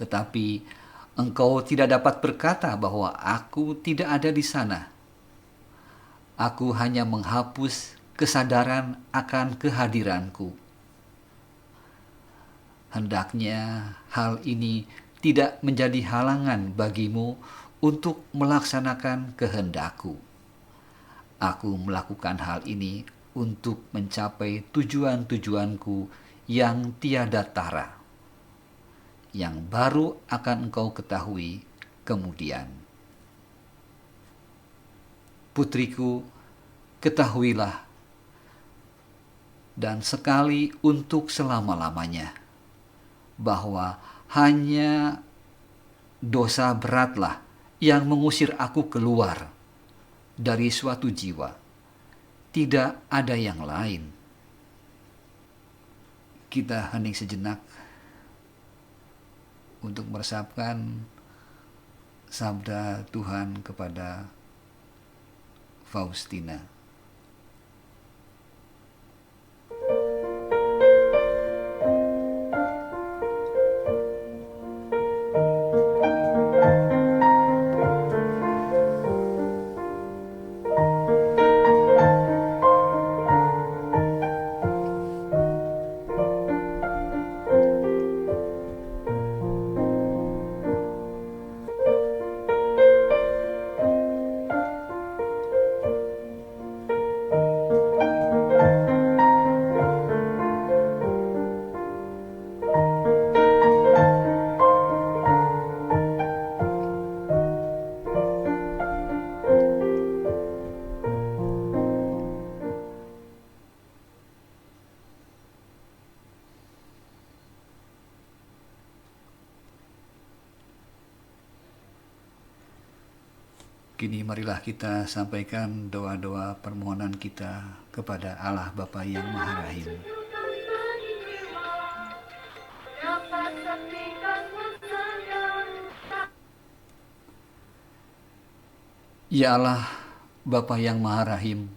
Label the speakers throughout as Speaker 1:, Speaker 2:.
Speaker 1: Tetapi engkau tidak dapat berkata bahwa aku tidak ada di sana. Aku hanya menghapus kesadaran akan kehadiranku. Hendaknya hal ini tidak menjadi halangan bagimu untuk melaksanakan kehendakku. Aku melakukan hal ini untuk mencapai tujuan-tujuanku yang tiada tara, yang baru akan engkau ketahui kemudian. Putriku, ketahuilah, dan sekali untuk selama-lamanya, bahwa hanya dosa beratlah yang mengusir aku keluar dari suatu jiwa. Tidak ada yang lain. Kita hening sejenak untuk meresapkan sabda Tuhan kepada Faustina. Kini marilah kita sampaikan doa-doa permohonan kita kepada Allah Bapa yang Maha Rahim. Ya Allah, Bapa yang Maha Rahim,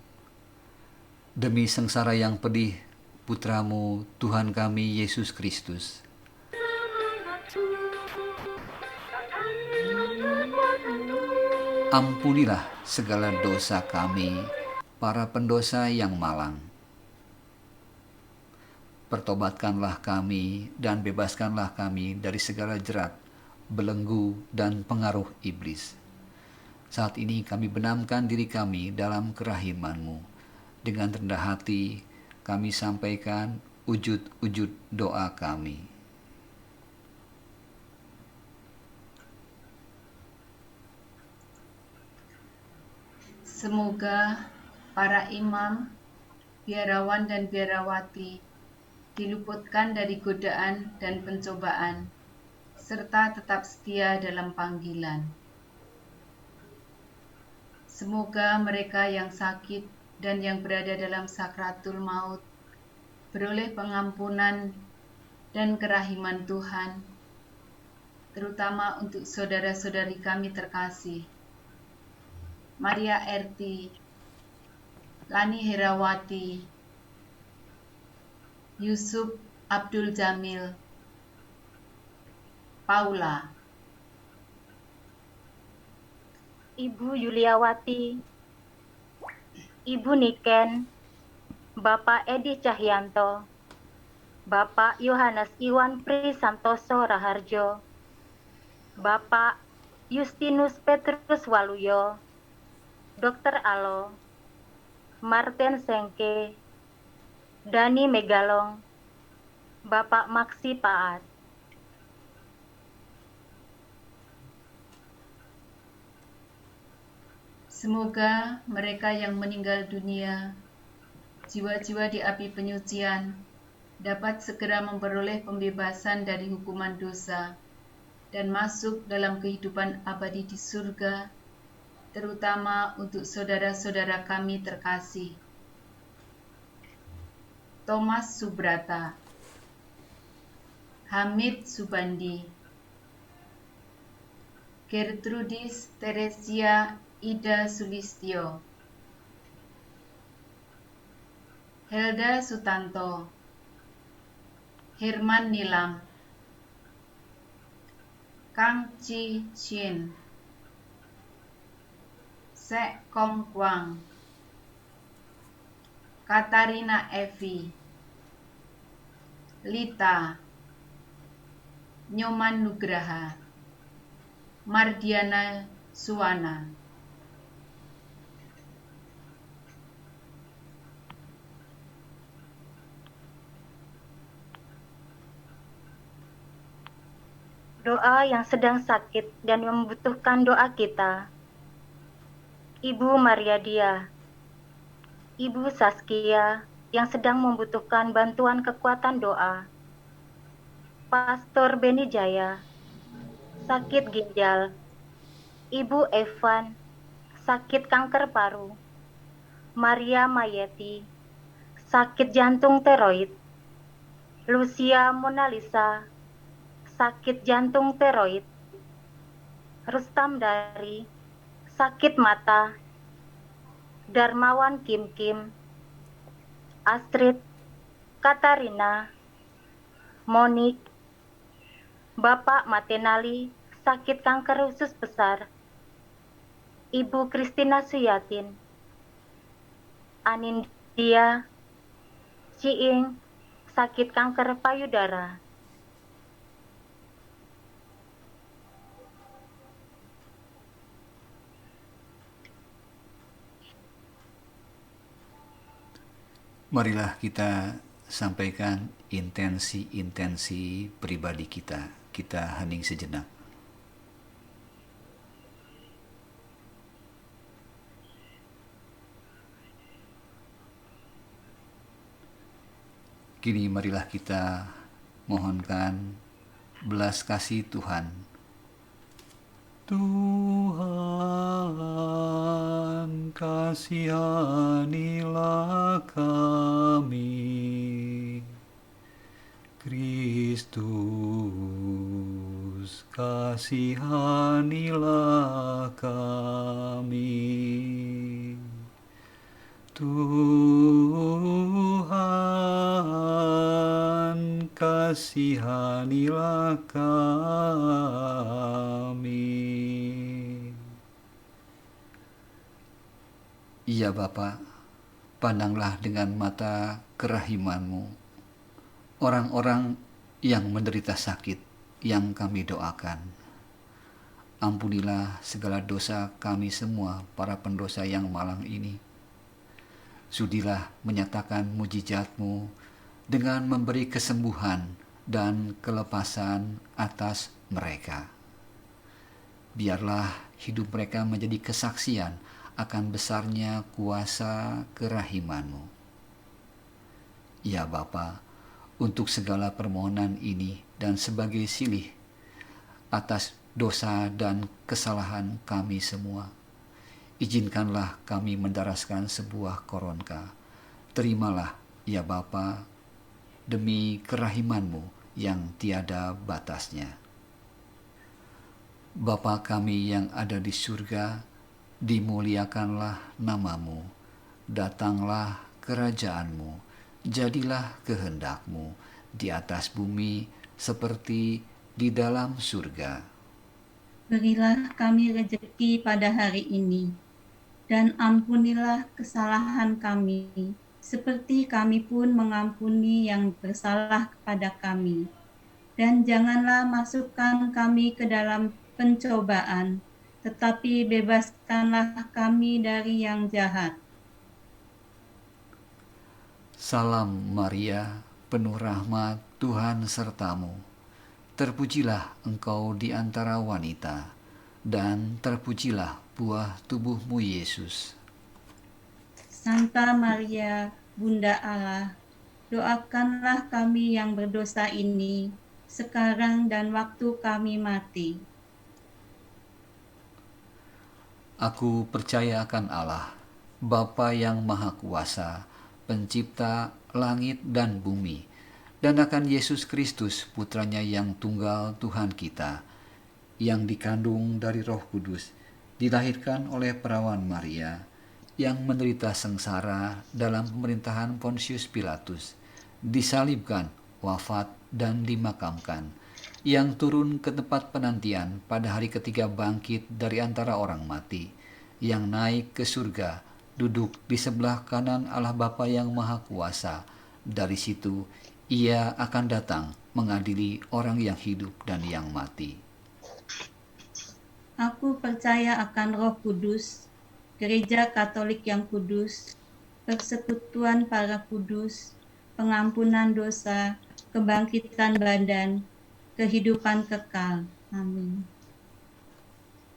Speaker 1: demi sengsara yang pedih Putramu Tuhan kami Yesus Kristus, ampunilah segala dosa kami, para pendosa yang malang. Pertobatkanlah kami dan bebaskanlah kami dari segala jerat, belenggu, dan pengaruh iblis. Saat ini kami benamkan diri kami dalam kerahiman-Mu. Dengan rendah hati kami sampaikan wujud-wujud doa kami.
Speaker 2: Semoga para imam, biarawan dan biarawati diluputkan dari godaan dan pencobaan, serta tetap setia dalam panggilan. Semoga mereka yang sakit dan yang berada dalam sakratul maut beroleh pengampunan dan kerahiman Tuhan, terutama untuk saudara-saudari kami terkasih, Maria Erti, Lani Herawati, Yusuf Abdul Jamil, Paula,
Speaker 3: Ibu Yuliawati, Ibu Niken, Bapak Edi Cahyanto, Bapak Yohanes Iwan Prisantoso Raharjo, Bapak Justinus Petrus Waluyo, Dr. Alo, Martin Sengke, Dani Megalong, Bapak Maksi Paat.
Speaker 2: Semoga mereka yang meninggal dunia, jiwa-jiwa di api penyucian, dapat segera memperoleh pembebasan dari hukuman dosa dan masuk dalam kehidupan abadi di surga, terutama untuk saudara-saudara kami terkasih, Thomas Subrata, Hamid Subandi, Gertrudis Teresia Ida Sulistyo, Helda Sutanto, Herman Nilam, Kang Chi Chin, Sek Kong Kwang, Katarina Evi, Lita, Nyoman Nugraha, Mardiana Suwana.
Speaker 3: Doa yang sedang sakit dan membutuhkan doa kita. Ibu Maria Dia, Ibu Saskia yang sedang membutuhkan bantuan kekuatan doa. Pastor Beni Jaya, sakit ginjal. Ibu Evan, sakit kanker paru. Maria Mayeti, sakit jantung teroid. Lucia Monalisa, sakit jantung teroid. Rustam Dari, sakit mata. Darmawan Kim Kim, Astrid, Katarina, Monik, Bapak Matenali, sakit kanker usus besar. Ibu Kristina Suyatin, Anindya, Ciing, sakit kanker payudara.
Speaker 1: Marilah kita sampaikan intensi-intensi pribadi kita. Kita hening sejenak. Kini marilah kita mohonkan belas kasih Tuhan. Tuhan, kasihanilah kami. Kristus, kasihanilah kami. Tuhan, kasihanilah kami. Ya Bapa, pandanglah dengan mata kerahiman-Mu orang-orang yang menderita sakit yang kami doakan. Ampunilah segala dosa kami semua, para pendosa yang malang ini. Sudilah menyatakan mujizat-Mu dengan memberi kesembuhan dan kelepasan atas mereka. Biarlah hidup mereka menjadi kesaksian akan besarnya kuasa kerahiman-Mu. Ya Bapa, untuk segala permohonan ini dan sebagai silih atas dosa dan kesalahan kami semua, izinkanlah kami mendaraskan sebuah koronka. Terimalah, ya Bapa, demi kerahiman-Mu yang tiada batasnya. Bapa kami yang ada di surga, dimuliakanlah nama-Mu, datanglah kerajaan-Mu, jadilah kehendak-Mu di atas bumi seperti di dalam surga.
Speaker 4: Berilah kami rejeki pada hari ini, dan ampunilah kesalahan kami, seperti kami pun mengampuni yang bersalah kepada kami. Dan janganlah masukkan kami ke dalam pencobaan, tetapi bebaskanlah kami dari yang jahat.
Speaker 1: Salam Maria, penuh rahmat, Tuhan sertamu. Terpujilah engkau di antara wanita, dan terpujilah buah tubuhmu Yesus.
Speaker 4: Santa Maria, Bunda Allah, doakanlah kami yang berdosa ini, sekarang dan waktu kami mati.
Speaker 1: Aku percaya akan Allah, Bapa yang Maha Kuasa, Pencipta langit dan bumi, dan akan Yesus Kristus, Putranya yang tunggal Tuhan kita, yang dikandung dari Roh Kudus, dilahirkan oleh perawan Maria, yang menderita sengsara dalam pemerintahan Pontius Pilatus, disalibkan, wafat, dan dimakamkan, yang turun ke tempat penantian pada hari ketiga bangkit dari antara orang mati, yang naik ke surga, duduk di sebelah kanan Allah Bapa yang Maha Kuasa. Dari situ ia akan datang mengadili orang yang hidup dan yang mati.
Speaker 4: Aku percaya akan Roh Kudus, Gereja Katolik yang kudus, persekutuan para kudus, pengampunan dosa, kebangkitan badan, kehidupan kekal. Amin.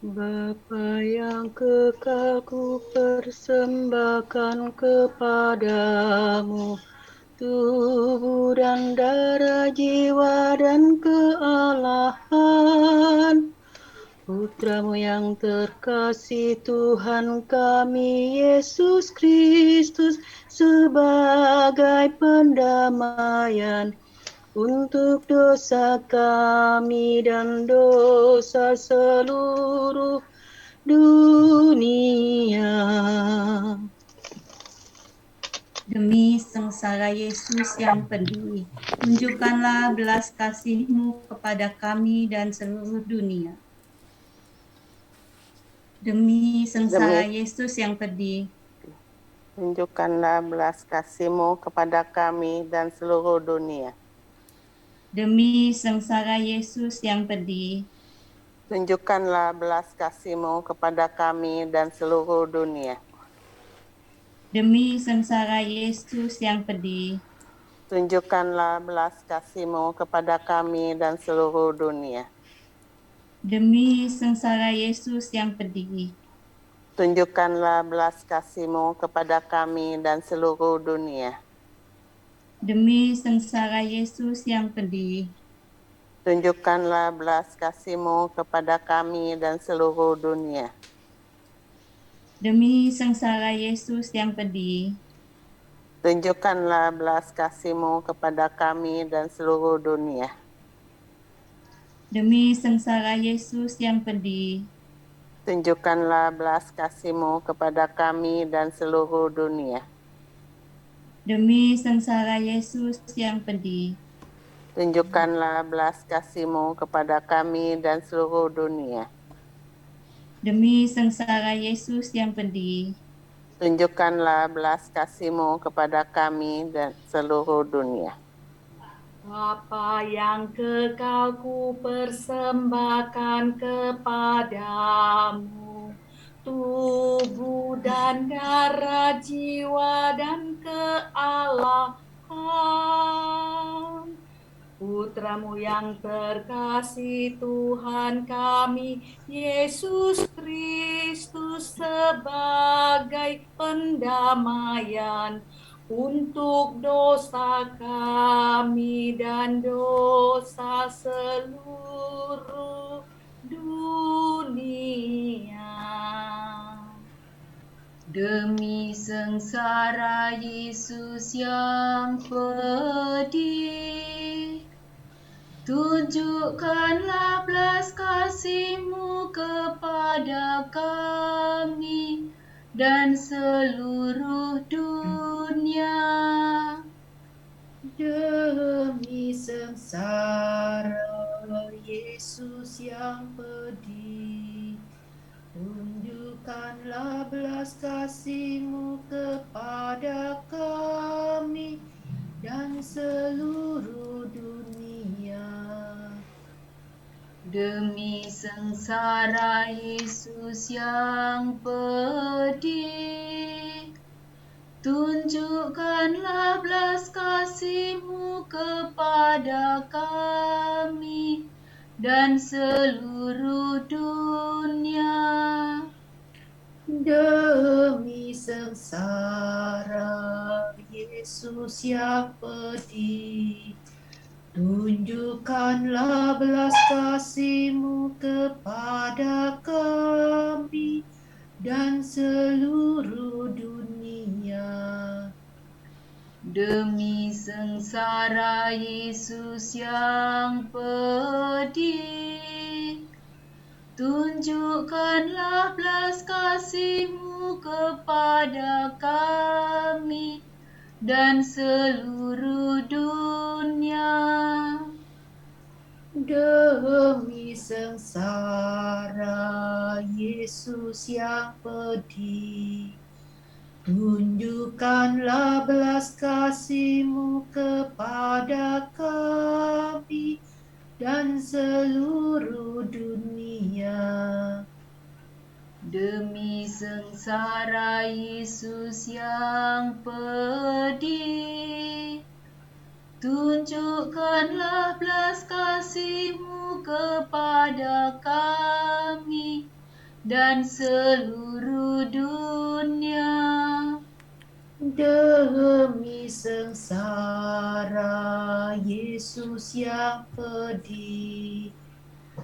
Speaker 5: Bapa yang kekal, ku persembahkan kepadamu tubuh dan darah, jiwa dan kealahan Putramu yang terkasih, Tuhan kami Yesus Kristus, sebagai pendamaian untuk dosa kami dan dosa seluruh dunia.
Speaker 4: Demi sengsara Yesus yang pedih, tunjukkanlah belas kasih-Mu kepada kami dan seluruh dunia. Demi sengsara Yesus yang pedih,
Speaker 5: tunjukkanlah belas kasih-Mu kepada kami dan seluruh dunia.
Speaker 4: demi sengsara Yesus yang pedih,
Speaker 5: Tunjukkanlah belas kasih-Mu kepada kami dan seluruh dunia.
Speaker 4: demi sengsara Yesus yang pedih,
Speaker 5: Tunjukkanlah belas kasih-Mu kepada kami dan seluruh dunia.
Speaker 4: demi sengsara Yesus yang pedih,
Speaker 5: Tunjukkanlah belas kasih-Mu kepada kami dan seluruh dunia.
Speaker 4: demi sengsara Yesus yang pedih,
Speaker 5: Tunjukkanlah belas kasih-Mu kepada kami dan seluruh dunia.
Speaker 4: demi sengsara Yesus yang pedih,
Speaker 5: Tunjukkanlah belas kasih-Mu kepada kami dan seluruh dunia.
Speaker 4: demi sengsara Yesus yang pedih,
Speaker 5: Tunjukkanlah belas kasih-Mu kepada kami dan seluruh dunia.
Speaker 4: demi sengsara Yesus yang pedih,
Speaker 5: Tunjukkanlah belas kasih-Mu kepada kami dan seluruh dunia.
Speaker 4: demi sengsara Yesus yang pedih,
Speaker 5: Tunjukkanlah belas kasih-Mu kepada kami dan seluruh dunia.
Speaker 6: Bapa yang kekal, ku persembahkan kepadamu tubuh dan darah, jiwa dan kealahan Putramu yang terkasih, Tuhan kami Yesus Kristus, sebagai pendamaian untuk dosa kami dan dosa seluruh dunia.
Speaker 2: Demi sengsara Yesus yang pedih, tunjukkanlah belas kasih-Mu kepada kami dan seluruh dunia.
Speaker 6: Demi sengsara Yesus yang pedih, tunjukkanlah belas kasih-Mu kepada kami dan seluruh dunia.
Speaker 2: Demi sengsara Yesus yang pedih, tunjukkanlah belas kasih-Mu kepada kami dan seluruh dunia.
Speaker 6: Demi sengsara Yesus yang pedih, tunjukkanlah belas kasih-Mu kepada kami dan seluruh dunia.
Speaker 2: Demi sengsara Yesus yang pedih, tunjukkanlah belas kasih-Mu kepada kami dan seluruh dunia.
Speaker 6: Demi sengsara Yesus yang pedih, tunjukkanlah belas kasih-Mu kepada kami dan seluruh dunia.
Speaker 2: Demi sengsara Yesus yang pedih, tunjukkanlah belas kasih-Mu kepada kami dan seluruh dunia.
Speaker 6: Demi sengsara Yesus yang pedih,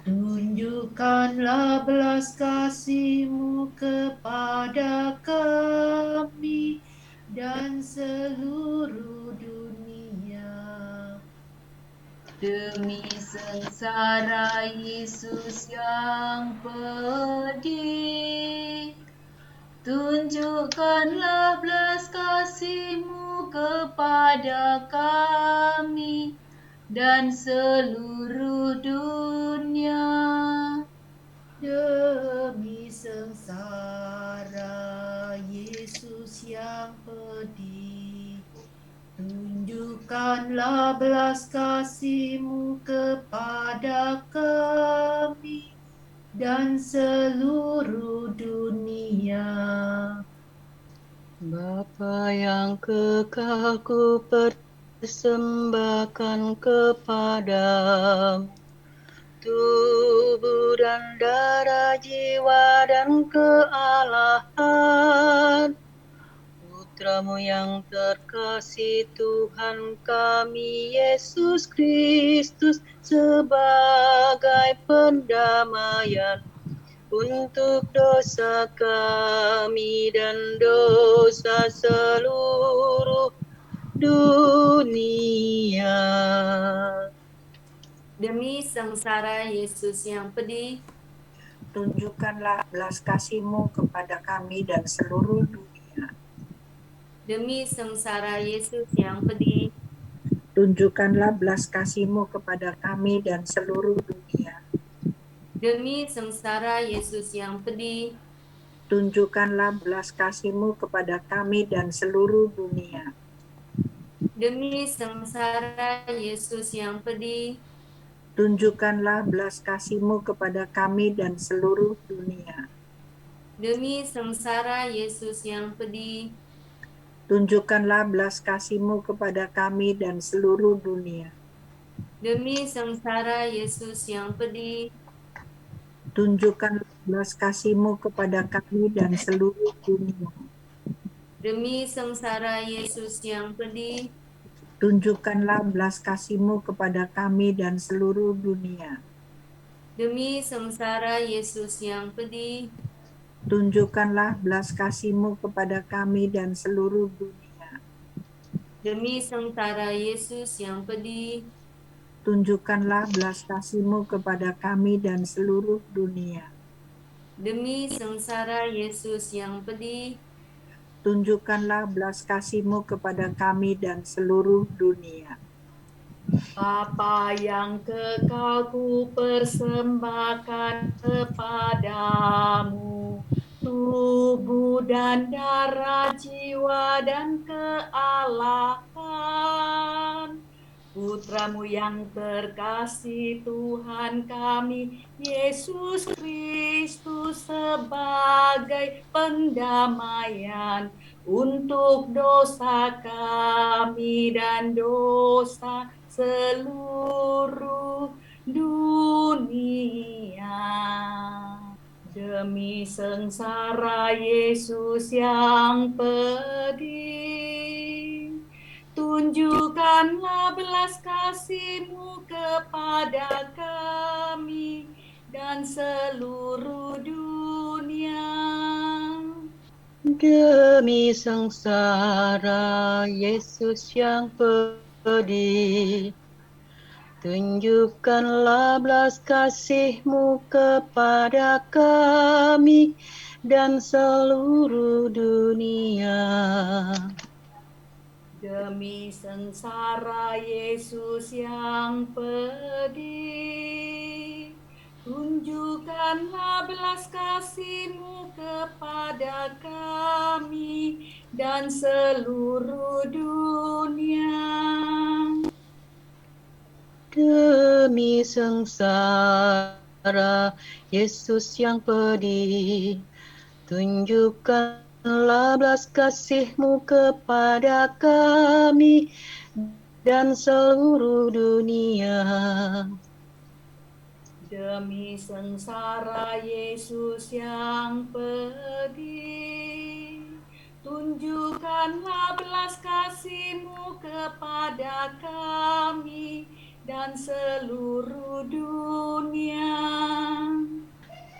Speaker 6: tunjukkanlah belas kasih-Mu kepada kami dan seluruh dunia.
Speaker 2: Demi sengsara Yesus yang pedih, tunjukkanlah belas kasih-Mu kepada kami dan seluruh dunia.
Speaker 6: Demi sengsara Yesus yang pedih, tunjukkanlah belas kasih-Mu kepada kami dan seluruh dunia.
Speaker 7: Bapa yang kekal, ku persembahkan kepadamu tubuh dan darah, jiwa dan kealahan Putramu yang terkasih, Tuhan kami Yesus Kristus, sebagai pendamaian untuk dosa kami dan dosa seluruh dunia.
Speaker 8: Demi sengsara Yesus yang pedih, tunjukkanlah belas kasih-Mu kepada kami dan seluruh dunia.
Speaker 3: Demi sengsara Yesus yang pedih,
Speaker 8: Tunjukkanlah belas kasih-Mu kepada kami dan seluruh dunia.
Speaker 3: demi sengsara Yesus yang pedih,
Speaker 8: Tunjukkanlah belas kasih-Mu kepada kami dan seluruh dunia.
Speaker 3: demi sengsara Yesus yang pedih,
Speaker 8: Tunjukkanlah belas kasih-Mu kepada kami dan seluruh dunia.
Speaker 3: demi sengsara Yesus yang pedih,
Speaker 8: Tunjukkanlah belas kasih-Mu kepada kami dan seluruh dunia.
Speaker 3: demi sengsara Yesus yang pedih,
Speaker 8: Tunjukkanlah belas kasih-Mu kepada kami dan seluruh dunia.
Speaker 3: demi sengsara Yesus yang pedih,
Speaker 8: Tunjukkanlah belas kasih-Mu kepada kami dan seluruh dunia.
Speaker 3: demi sengsara Yesus yang pedih,
Speaker 8: Tunjukkanlah belas kasih-Mu kepada kami dan seluruh dunia.
Speaker 3: demi sengsara Yesus yang pedih,
Speaker 8: Tunjukkanlah belas kasih-Mu kepada kami dan seluruh dunia.
Speaker 3: demi sengsara Yesus yang pedih,
Speaker 8: Tunjukkanlah belas kasih-Mu kepada kami dan seluruh dunia.
Speaker 2: Bapa yang kekal, ku persembahkan kepadamu tubuh dan darah, jiwa dan kealahan Putramu yang terkasih, Tuhan kami Yesus Kristus, sebagai pendamaian untuk dosa kami dan dosa seluruh dunia. Demi sengsara Yesus yang pedih, tunjukkanlah belas kasih-Mu kepada kami dan seluruh dunia.
Speaker 7: Demi sengsara Yesus yang pedih, tunjukkanlah belas kasih-Mu kepada kami dan seluruh dunia.
Speaker 3: Demi sengsara Yesus yang pedih, tunjukkanlah belas kasih-Mu kepada kami dan seluruh dunia.
Speaker 7: Demi sengsara Yesus yang pedih, tunjukkanlah belas kasih-Mu kepada kami dan seluruh dunia.
Speaker 3: Demi sengsara Yesus yang pedih, tunjukkanlah belas kasih-Mu kepada kami dan seluruh dunia.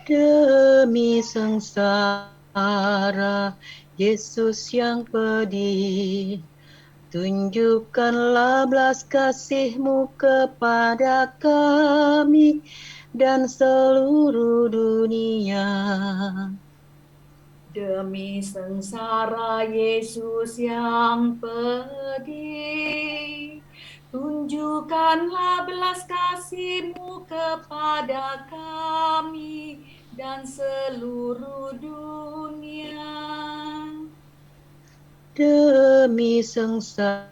Speaker 7: Demi sengsara Yesus yang pedih, tunjukkanlah belas kasih-Mu kepada kami dan seluruh dunia.
Speaker 3: Demi sengsara Yesus yang pedih, tunjukkanlah belas kasih-Mu kepada kami dan seluruh dunia.
Speaker 7: Demi sengsara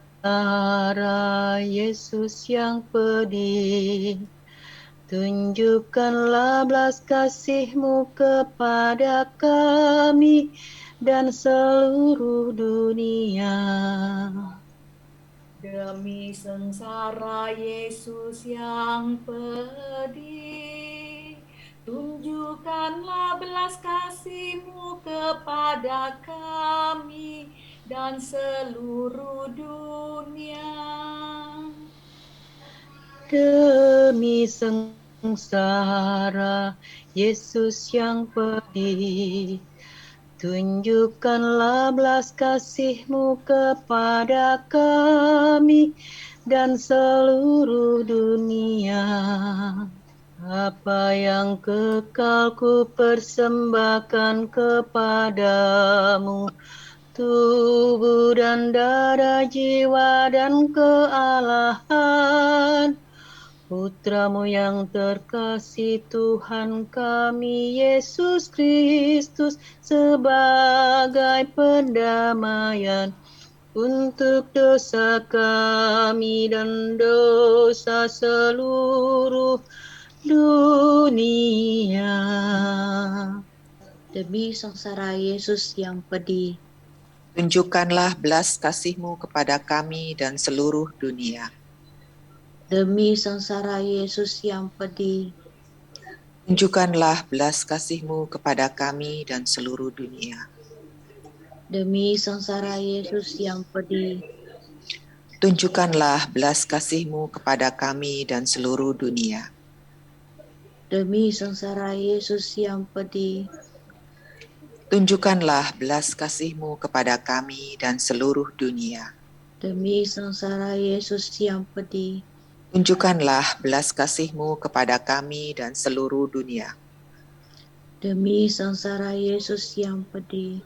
Speaker 7: Yesus yang pedih, tunjukkanlah belas kasih-Mu kepada kami dan seluruh dunia.
Speaker 3: Demi sengsara Yesus yang pedih, tunjukkanlah belas kasih-Mu kepada kami dan seluruh dunia.
Speaker 7: Demi sengsara Yesus yang pedih, tunjukkanlah belas kasih-Mu kepada kami dan seluruh dunia. Apa yang kekal ku persembahkan kepadamu, tubuh dan darah, jiwa dan kealahan Putra-Mu yang terkasih, Tuhan kami Yesus Kristus, sebagai pendamaian untuk dosa kami dan dosa seluruh dunia.
Speaker 9: Demi sengsara Yesus yang pedih,
Speaker 10: tunjukkanlah belas kasih-Mu kepada kami dan seluruh dunia.
Speaker 9: demi sengsara Yesus yang pedih,
Speaker 10: Tunjukkanlah belas kasih-Mu kepada kami dan seluruh dunia.
Speaker 9: demi sengsara Yesus yang pedih,
Speaker 10: Tunjukkanlah belas kasih-Mu kepada kami dan seluruh dunia.
Speaker 9: demi sengsara Yesus yang pedih,
Speaker 10: Tunjukkanlah belas kasih-Mu kepada kami dan seluruh dunia.
Speaker 9: demi sengsara Yesus yang pedih,
Speaker 10: Tunjukkanlah belas kasih-Mu kepada kami dan seluruh dunia.
Speaker 9: demi sengsara Yesus yang pedih,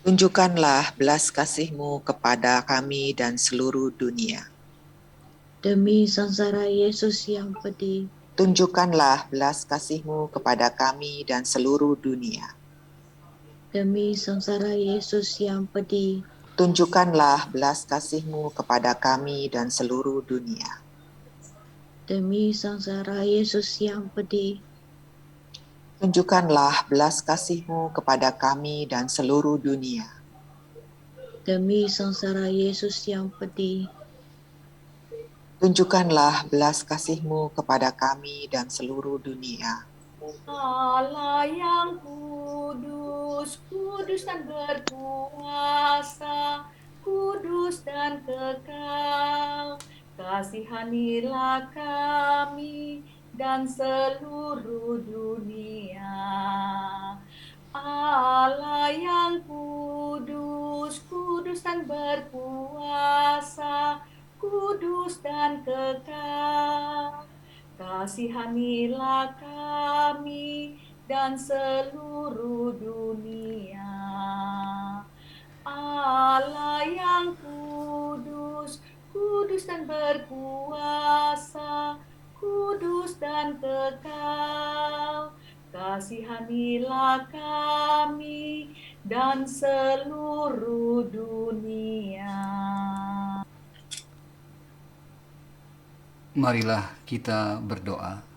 Speaker 10: Tunjukkanlah belas kasih-Mu kepada kami dan seluruh dunia.
Speaker 9: demi sengsara Yesus yang pedih,
Speaker 10: Tunjukkanlah belas kasih-Mu kepada kami dan seluruh dunia.
Speaker 9: demi sengsara Yesus yang pedih,
Speaker 10: Tunjukkanlah belas kasih-Mu kepada kami dan seluruh dunia.
Speaker 9: demi sengsara Yesus yang pedih,
Speaker 10: Tunjukkanlah belas kasih-Mu kepada kami dan seluruh dunia.
Speaker 9: demi sengsara Yesus yang pedih,
Speaker 10: Tunjukkanlah belas kasih-Mu kepada kami dan seluruh dunia.
Speaker 3: Allah yang kudus, kudus dan berkuasa, kudus dan kekal, kasihanilah kami dan seluruh dunia. Allah yang kudus, kudus dan berkuasa, kudus dan kekal, kasihanilah kami dan seluruh dunia. Allah yang kudus, kudus dan berkuasa, kudus dan kekal. Kasihanilah kami dan seluruh dunia.
Speaker 1: Marilah kita berdoa.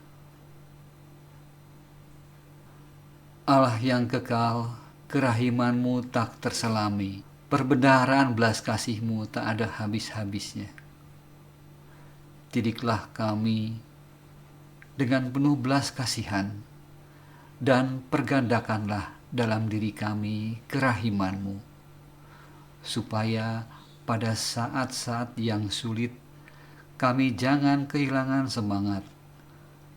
Speaker 1: Allah yang kekal, kerahiman-Mu tak terselami, perbendaharaan belas kasih-Mu tak ada habis-habisnya. Didiklah kami dengan penuh belas kasihan, dan pergandakanlah dalam diri kami kerahiman-Mu, supaya pada saat-saat yang sulit kami jangan kehilangan semangat,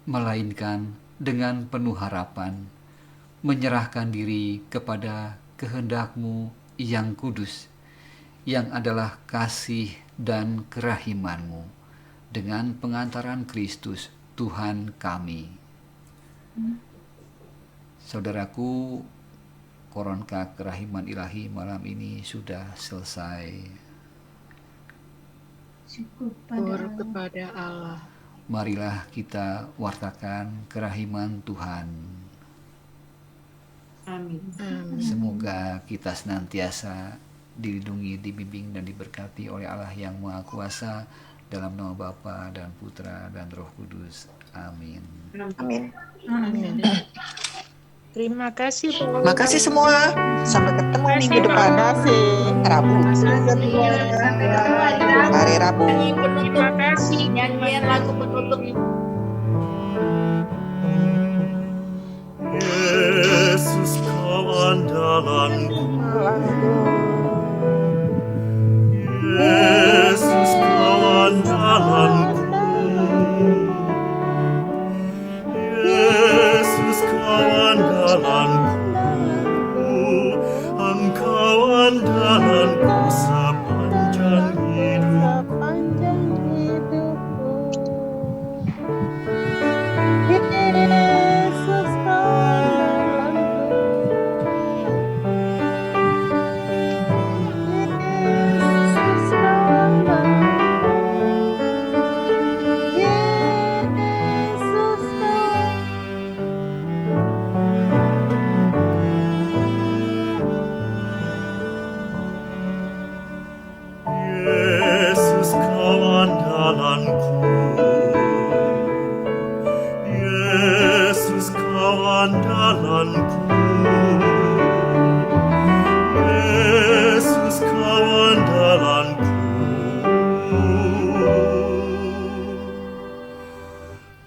Speaker 1: melainkan dengan penuh harapan menyerahkan diri kepada kehendak-Mu yang kudus, yang adalah kasih dan kerahiman-Mu, dengan pengantaran Kristus Tuhan kami. Saudaraku, koronka kerahiman ilahi malam ini sudah selesai.
Speaker 4: Syukur
Speaker 9: kepada Allah.
Speaker 1: Marilah kita wartakan kerahiman Tuhan.
Speaker 8: Amin.
Speaker 1: Semoga kita senantiasa dilindungi, dibimbing, dan diberkati oleh Allah yang Maha Kuasa, dalam nama Bapa dan Putra dan Roh Kudus. Amin.
Speaker 10: Amin.
Speaker 9: Terima kasih.
Speaker 10: Terima kasih semua. Sampai ketemu minggu depan. Rabu. Hari Rabu.
Speaker 8: Terima kasih. Nyanyian lagu penutup.
Speaker 11: Yesus kau andalanku, Yesus kau andalanku, Yesus kau andalanku, Engkau andalanku sepanjang hidupku. Yesus kau andalanku, Yesus kau andalanku, Yesus kau andalanku,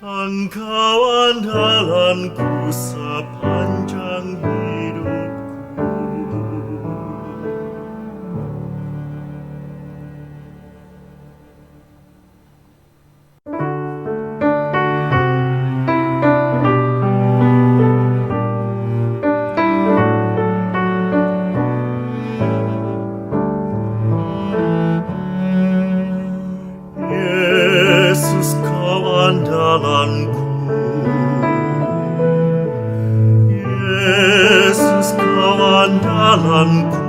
Speaker 11: Engkau andalanku sepanjang hidupku. Yesus kau andalanku, Yesus kau andalanku,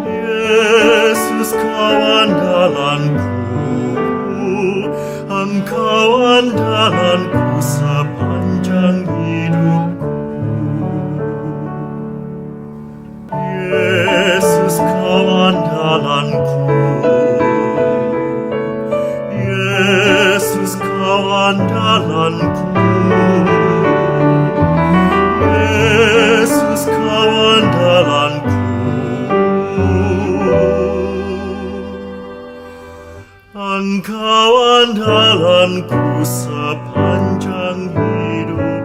Speaker 11: Yesus kau andalanku, Engkau andalanku sepanjang hidupku. Yesus kau andalanku, Yesus kau andalanku, Yesus kau andalanku, Engkau andalanku sepanjang hidup.